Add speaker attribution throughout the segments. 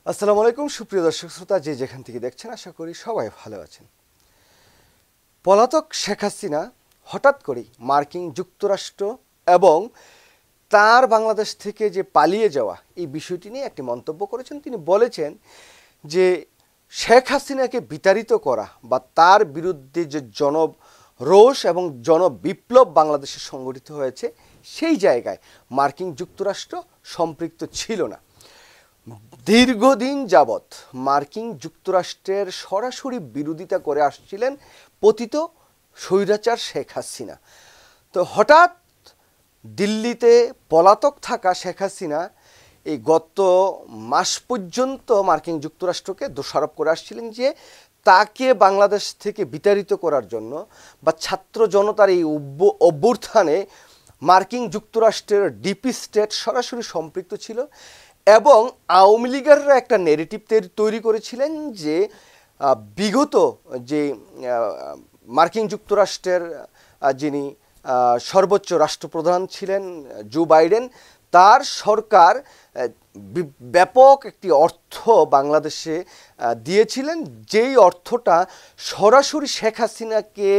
Speaker 1: আসসালামু আলাইকুম সুপ্রিয় দর্শক শ্রোতা, যে যেখান থেকে দেখছেন আশা করি সবাই ভালো আছেন। পলাতক শেখ হাসিনা হঠাৎ করেই মার্কিন যুক্তরাষ্ট্র এবং তার বাংলাদেশ থেকে যে পালিয়ে যাওয়া এই বিষয়টি নিয়ে একটি মন্তব্য করেছেন। তিনি বলেছেন যে শেখ হাসিনাকে বিতাড়িত করা বা তার বিরুদ্ধে যে রোষ এবং জনবিপ্লব বাংলাদেশে সংগঠিত হয়েছে সেই জায়গায় মার্কিন যুক্তরাষ্ট্র সম্পৃক্ত ছিল না। দীর্ঘদিন যাবৎ মার্কিন যুক্তরাষ্ট্রের সরাসরি বিরোধিতা করে আসছিলেন পতিত স্বৈরাচার শেখ হাসিনা। তো হঠাৎ দিল্লিতে পলাতক থাকা শেখ হাসিনা এই গত মাস পর্যন্ত মার্কিন যুক্তরাষ্ট্রকে দোষারোপ করে আসছিলেন যে তাকে বাংলাদেশ থেকে বিতাড়িত করার জন্য বা ছাত্র জনতার এই অভ্যুত্থানে মার্কিন যুক্তরাষ্ট্রের ডিপি স্টেট সরাসরি সম্পৃক্ত ছিল এবং আওয়ামী লীগেররা একটা নেগেটিভ তৈরি করেছিলেন যে বিগত যে মার্কিন যুক্তরাষ্ট্রের যিনি সর্বোচ্চ রাষ্ট্রপ্রধান ছিলেন জো বাইডেন, তার সরকার ব্যাপক একটি অর্থ বাংলাদেশে দিয়েছিলেন, যেই অর্থটা সরাসরি শেখ হাসিনাকে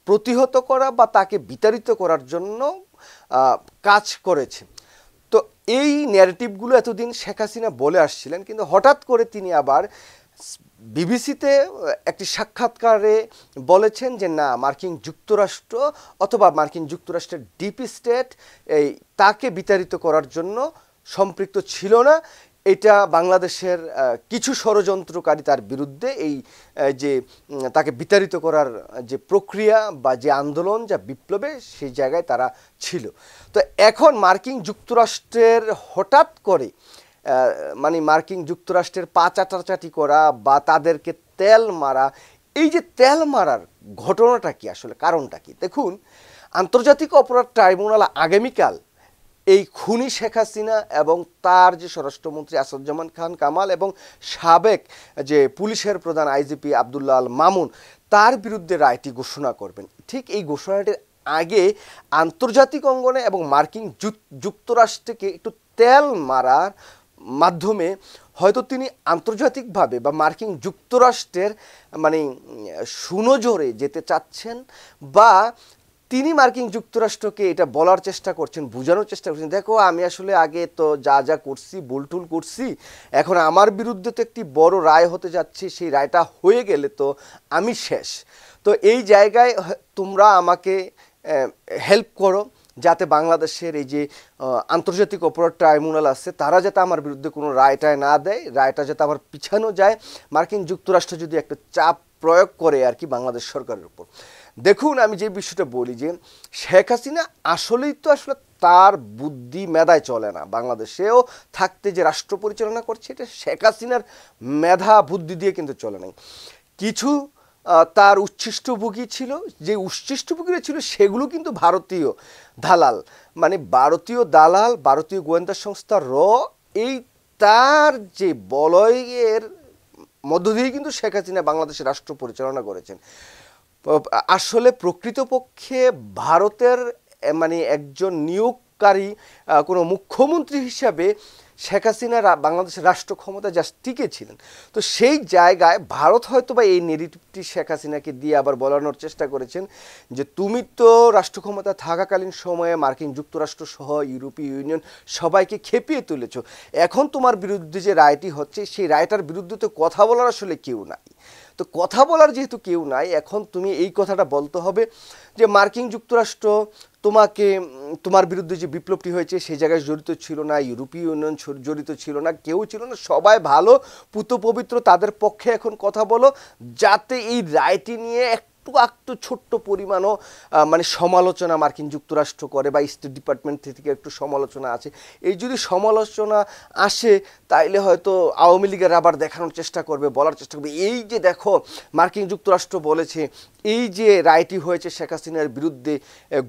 Speaker 1: প্রতিহত করা বা তাকে বিতাড়িত করার জন্য কাজ করেছে। তো এই ন্যারেটিভগুলো এতদিন শেখ হাসিনা বলে আসছিলেন, কিন্তু হঠাৎ করে তিনি আবার বিবিসিতে একটি সাক্ষাৎকারে বলেছেন যে না, মার্কিন যুক্তরাষ্ট্র অথবা মার্কিন যুক্তরাষ্ট্রের ডিপি স্টেট তাকে বিতাড়িত করার জন্য সম্পৃক্ত ছিল না। এটা বাংলাদেশের কিছু ষড়যন্ত্রকারী তার বিরুদ্ধে এই যে তাকে বিতাড়িত করার যে প্রক্রিয়া বা যে আন্দোলন, যা বিপ্লবে সেই জায়গায় তারা ছিল। তো এখন মার্কিন যুক্তরাষ্ট্রের হঠাৎ করে মানে মার্কিন যুক্তরাষ্ট্রের পা চাটাচাটি করা বা তাদেরকে তেল মারা, এই যে তেল মারার ঘটনাটা কি, আসলে কারণটা কি? দেখুন, আন্তর্জাতিক অপরাধ ট্রাইব্যুনাল আগামীকাল এই খুনি শেখ হাসিনা এবং তার যে স্বরাষ্ট্রমন্ত্রী আসাদুজ্জামান খান কামাল এবং সাবেক যে পুলিশের প্রধান আইজিপি আবদুল্লাহ আল মামুন, তার বিরুদ্ধে রায়টি ঘোষণা করবেন। ঠিক এই ঘোষণাটির আগে আন্তর্জাতিক অঙ্গনে এবং মার্কিন যুক্তরাষ্ট্রকে একটু তেল মারার মাধ্যমে হয়তো তিনি আন্তর্জাতিকভাবে বা মার্কিন যুক্তরাষ্ট্রের মানে সুনজরে যেতে চাচ্ছেন, বা তিনি মার্কিন যুক্তরাষ্ট্রকে এটা বলার চেষ্টা করছেন, বোঝানোর চেষ্টা করছেন, দেখো আমি আসলে আগে তো যা যা করছি ভুলটুল করছি, এখন আমার বিরুদ্ধে তো একটি বড় রায় হতে যাচ্ছে, সেই রায়টা হয়ে গেলে তো আমি শেষ। তো এই জায়গায় তোমরা আমাকে হেল্প করো যাতে বাংলাদেশের এই যে আন্তর্জাতিক অপরাধ ট্রাইব্যুনাল আছে তারা যাতে আমার বিরুদ্ধে কোনো রায়টায় না দেয়, রায়টা যাতে আবার পিছানো যায়, মার্কিন যুক্তরাষ্ট্র যদি একটা চাপ প্রয়োগ করে আর কি বাংলাদেশ সরকারের উপর। দেখুন, আমি যে বিষয়টা বলি যে শেখ হাসিনা আসলেই তো আসলে তার বুদ্ধি মেধায় চলে না। বাংলাদেশেও থাকতে যে রাষ্ট্র পরিচালনা করছে এটা শেখ হাসিনার মেধা বুদ্ধি দিয়ে কিন্তু চলে নাই। কিছু তার উচ্ছিষ্টভোগী ছিল, যে উচ্ছিষ্টভোগীরা ছিল সেগুলো কিন্তু ভারতীয় দালাল, মানে ভারতীয় দালাল, ভারতীয় গোয়েন্দা সংস্থা এই তার যে বলয়ের মধ্য দিয়ে কিন্তু শেখ হাসিনা বাংলাদেশের রাষ্ট্র পরিচালনা করেছেন। আসলে প্রকৃতপক্ষে ভারতের মানে একজন নিয়োগকারী কোনো মুখ্যমন্ত্রী হিসাবে শেখ হাসিনা বাংলাদেশের রাষ্ট্র ক্ষমতা জাস্ট টিকে ছিলেন। তো সেই জায়গায় ভারত হয়তো বা এই নেগেটিভটি শেখ হাসিনাকে দিয়ে আবার বলানোর চেষ্টা করেছেন যে তুমি তো রাষ্ট্র ক্ষমতা থাকাকালীন সময়ে মার্কিন যুক্তরাষ্ট্র সহ ইউরোপীয় ইউনিয়ন সবাইকে খেপিয়ে তুলেছ, এখন তোমার বিরুদ্ধে যে রায়টি হচ্ছে সেই রায়টার বিরুদ্ধে তো কথা বলার আসলে কেউ নাই। তো কথা বলার যেহেতু কেউ নাই, এখন তুমি এই কথাটা বলতে হবে যে মার্কিন যুক্তরাষ্ট্র তোমাকে, তোমার বিরুদ্ধে যে বিপ্লবটি হয়েছে সেই জায়গায় জড়িত ছিল না, ইউরোপীয় ইউনিয়ন জড়িত ছিল না, কেউ ছিল না, সবাই ভালো পুত পবিত্র, তাদের পক্ষে এখন কথা বলো যাতে এই রায়টি নিয়ে একটু ছোট্ট পরিমাণও মানে সমালোচনা মার্কিন যুক্তরাষ্ট্র করে বা স্টেট ডিপার্টমেন্ট থেকে একটু সমালোচনা আছে। এই যদি সমালোচনা আসে তাইলে হয়তো আওয়ামী লীগের আবার দেখানোর চেষ্টা করবে, বলার চেষ্টা করবে এই যে দেখো মার্কিন যুক্তরাষ্ট্র বলেছে এই যে রায়টি হয়েছে শেখ হাসিনার বিরুদ্ধে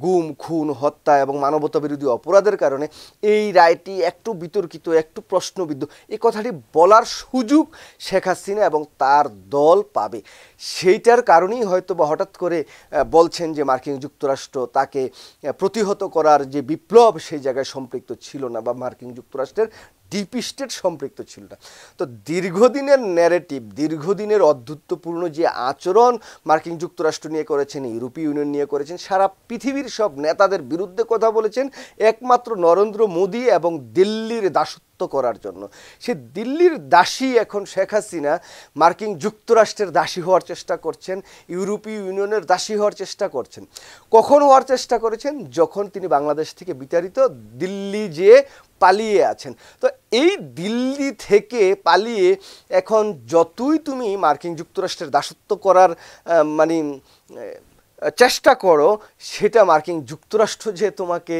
Speaker 1: গুম, খুন, হত্যা এবং মানবতা বিরোধী অপরাধের কারণে, এই রায়টি একটু বিতর্কিত, একটু প্রশ্নবিদ্ধ, এই কথাটি বলার সুযোগ শেখ হাসিনা এবং তার দল পাবে। সেইটার কারণেই হয়তো বা হঠাৎ করে বলছেন যে মার্কিন যুক্তরাষ্ট্র তাকে প্রতিহত করার যে বিপ্লব সেই জায়গায় সম্পৃক্ত ছিল না, বা মার্কিন যুক্তরাষ্ট্রের ডিপ স্টেট সম্পৃক্ত ছিল না। তো দীর্ঘদিনের ন্যারেটিভ, দীর্ঘদিনের অদ্ভুতপূর্ণ যে আচরণ মার্কিন যুক্তরাষ্ট্র নিয়ে করেছেন, ইউরোপীয় ইউনিয়ন নিয়ে করেছেন, সারা পৃথিবীর সব নেতাদের বিরুদ্ধে কথা বলেছেন একমাত্র নরেন্দ্র মোদী এবং দিল্লির দাসত্ব করার জন্য। সে দিল্লির দাসী এখন শেখ হাসিনা মার্কিন যুক্তরাষ্ট্রের দাসী হওয়ার চেষ্টা করছেন, ইউরোপীয় ইউনিয়নের দাসী হওয়ার চেষ্টা করছেন। কখন হওয়ার চেষ্টা করেছেন? যখন তিনি বাংলাদেশ থেকে বিতাড়িত দিল্লি যেয়ে পালিয়ে আছেন। তো এই দিল্লি থেকে পালিয়ে এখন যতই তুমি মার্কিন যুক্তরাষ্ট্রের দাসত্ব করার মানে চেষ্টা করো, সেটা মার্কিন যুক্তরাষ্ট্র যে তোমাকে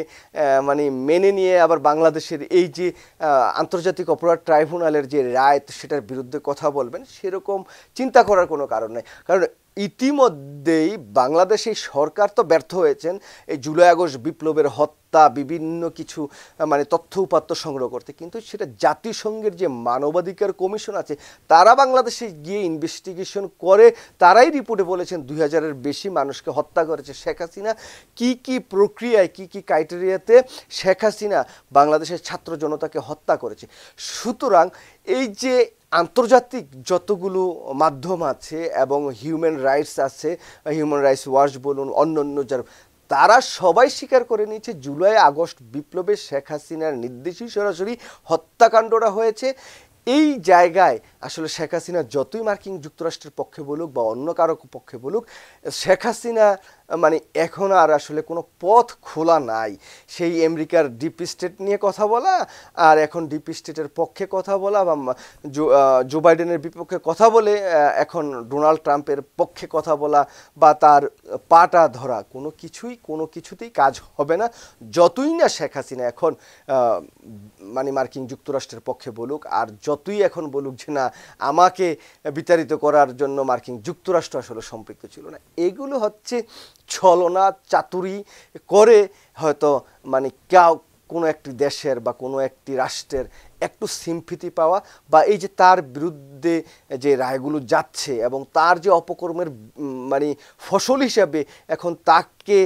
Speaker 1: মানে মেনে নিয়ে আবার বাংলাদেশের এই যে আন্তর্জাতিক অপরাধ ট্রাইব্যুনালের যে রায় সেটার বিরুদ্ধে কথা বলবেন, সেরকম চিন্তা করার কোনো কারণ নেই। কারণ ইতিমধ্যেই বাংলাদেশের সরকার তো ব্যর্থ হয়েছেন এই জুলাই আগস্ট বিপ্লবের হত্যা বিভিন্ন কিছু মানে তথ্য উপাত্ত সংগ্রহ করতে, কিন্তু সেটা জাতিসংঘের যে মানবাধিকার কমিশন আছে তারা বাংলাদেশে গিয়ে ইনভেস্টিগেশন করে তারাই রিপোর্টে বলেছেন 2000-এর বেশি মানুষকে হত্যা করেছে শেখ হাসিনা। কি কি প্রক্রিয়ায়, কি কি ক্রাইটেরিয়াতে শেখ হাসিনা বাংলাদেশের ছাত্র জনতাকে হত্যা করেছে। সুতরাং এই যে আন্তর্জাতিক যতগুলো মাধ্যম আছে এবং হিউম্যান রাইটস আছে, হিউম্যান রাইটস ওয়াচ বলুন, অন্যান্য যারা, তারা সবাই স্বীকার করে নিয়েছে জুলাই আগস্ট বিপ্লবে শেখ হাসিনার নির্দেশই সরাসরি হত্যাকাণ্ডটা হয়েছে। এই জায়গায় আসলে শেখ হাসিনা যতই মার্কিন যুক্তরাষ্ট্রের পক্ষে বলুক বা অন্য কারো পক্ষে বলুক, শেখ হাসিনা মানে এখন আর আসলে কোনো পথ খোলা নাই। সেই আমেরিকার ডিপ স্টেট নিয়ে কথা বলা আর এখন ডিপ স্টেটের পক্ষে কথা বলা বা জো বাইডেনের বিপক্ষে কথা বলে এখন ডোনাল্ড ট্রাম্পের পক্ষে কথা বলা বা তার পাটা ধরা, কোনো কিছুতেই কাজ হবে না। যতই না শেখ হাসিনা এখন মানে মার্কিন যুক্তরাষ্ট্রের পক্ষে বলুক আর যতই এখন বলুক যে না আমাকে বিতাড়িত করার জন্য মার্কিন যুক্তরাষ্ট্র আসলে সম্পৃক্ত ছিল না, এগুলো হচ্ছে ছলনা চাতুরি করে হয়তো মানে কোনো একটি দেশের বা কোনো একটি রাষ্ট্রের একটু সিম্পিতি পাওয়া বা এই যে তার বিরুদ্ধে যে রায়গুলো যাচ্ছে এবং তার যে অপকর্মের মানে ফসল হিসাবে এখন তাকে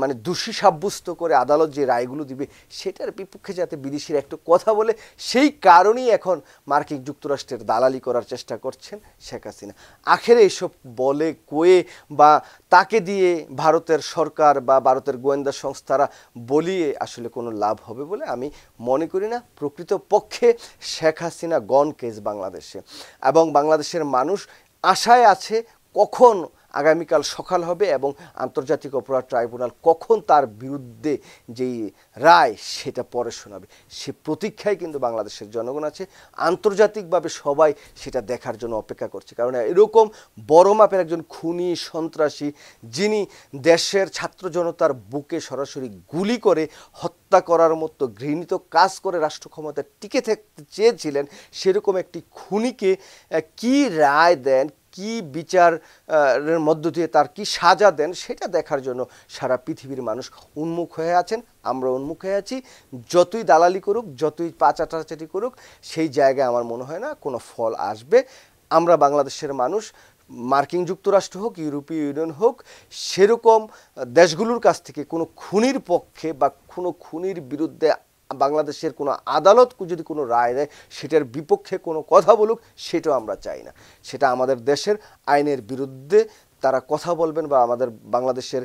Speaker 1: মানে দোষী সাব্যস্ত করে আদালত যে রায়গুলো দিবে সেটার বিপক্ষে যাতে বিদেশিরা একটু কথা বলে, সেই কারণেই এখন মার্কিন যুক্তরাষ্ট্রের দালালি করার চেষ্টা করছেন শেখ হাসিনা। আখেরে এইসব বলে কয়ে বা তাকে দিয়ে ভারতের সরকার বা ভারতের গোয়েন্দা সংস্থারা বলিয়ে আসলে কোনো লাভ হবে বলে আমি মনে করি না। প্রকৃতপক্ষে শেখ হাসিনা গন কেস বাংলাদেশে, এবং বাংলাদেশের মানুষ আশায় আছে কখন আগামীকাল সকাল হবে এবং আন্তর্জাতিক অপরাধ ট্রাইব্যুনাল কখন তার বিরুদ্ধে যেই রায় সেটা পরে শোনাবে, সে প্রতীক্ষায় কিন্তু বাংলাদেশের জনগণ আছে। আন্তর্জাতিকভাবে সবাই সেটা দেখার জন্য অপেক্ষা করছে, কারণ এরকম বড় মাপের একজন খুনি সন্ত্রাসী যিনি দেশের ছাত্র জনতার বুকে সরাসরি গুলি করে হত্যা করার মতো ঘৃণিত কাজ করে রাষ্ট্র ক্ষমতায় টিকে থাকতে চেয়েছিলেন, সেরকম একটি খুনিকে কি রায় দেন, কি বিচারের মধ্য দিয়ে তার কি সাজা দেন, সেটা দেখার জন্য সারা পৃথিবীর মানুষ উন্মুখ হয়ে আছেন, আমরা উন্মুখ হয়ে আছি। যতই দালালি করুক, যতই পাচাটাচাটি করুক, সেই জায়গায় আমার মনে হয় না কোনো ফল আসবে। আমরা বাংলাদেশের মানুষ মার্কিন যুক্তরাষ্ট্র হোক, ইউরোপীয় ইউনিয়ন হোক, সেরকম দেশগুলোর কাছ থেকে কোনো খুনির পক্ষে বা কোনো খুনির বিরুদ্ধে বাংলাদেশের কোনো আদালত যদি কোনো রায় দেয় সেটার বিপক্ষে কোনো কথা বলুক, সেটাও আমরা চাই না। সেটা আমাদের দেশের আইনের বিরুদ্ধে তারা কথা বলবেন বা আমাদের বাংলাদেশের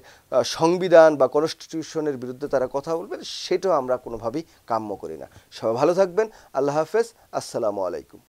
Speaker 1: সংবিধান বা কনস্টিটিউশনের বিরুদ্ধে তারা কথা বলবেন, সেটাও আমরা কোনোভাবেই কাম্য করি না। সবাই ভালো থাকবেন। আল্লাহ হাফেজ। আসসালামু আলাইকুম।